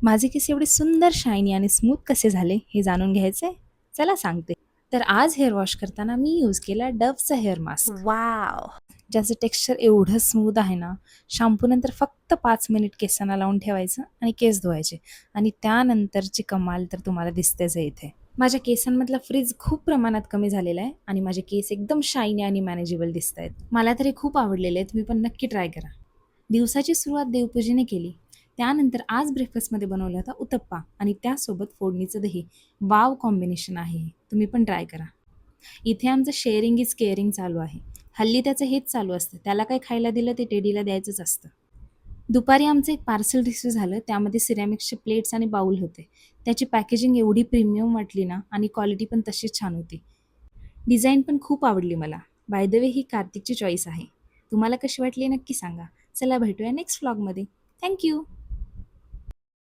माझे केस एवढे सुंदर शायनी आणि स्मूथ कसे झाले हे जाणून घ्यायचंय? चला सांगते. तर आज हेअर वॉश करताना मी यूज केला डव्हचा हेअर मास्क, वाव! ज्याचं टेक्स्चर एवढं स्मूथ आहे ना. शॅम्पू नंतर फक्त 5 मिनिट केसांना लावून ठेवायचं आणि केस धुवायचे, आणि त्यानंतरची कमाल तर तुम्हाला दिसतेच आहे इथे. माझ्या केसांमधला फ्रीज खूप प्रमाणात कमी झालेला आहे आणि माझे केस एकदम शायनी आणि मॅनेजेबल दिसत आहेत. मला तरी खूप आवडलेले आहेत. तुम्ही पण नक्की ट्राय करा. दिवसाची सुरुवात देवपूजेने केली. त्यानंतर आज ब्रेकफास्टमध्ये बनवला होता उत्तप्पा आणि त्यासोबत फोडणीचं दही. वाव कॉम्बिनेशन आहे हे. तुम्ही पण ट्राय करा. इथे आमचं शेअरिंग इज केअरिंग चालू आहे. हल्ली त्याचं हेच चालू असतं. त्याला काही खायला दिलं ते टेडीला द्यायचंच असतं. दुपारी आमचं एक पार्सल रिसीव झालं. त्यामध्ये सिरॅमिक्सचे प्लेट्स आणि बाउल होते. त्याची पॅकेजिंग एवढी प्रीमियम वाटली ना, आणि क्वालिटी पण तशीच छान होती. डिझाईन पण खूप आवडली मला. बाय द वे ही कार्तिकची चॉईस आहे. तुम्हाला कशी वाटली नक्की सांगा. चला भेटूया नेक्स्ट व्लॉगमध्ये. Thank you.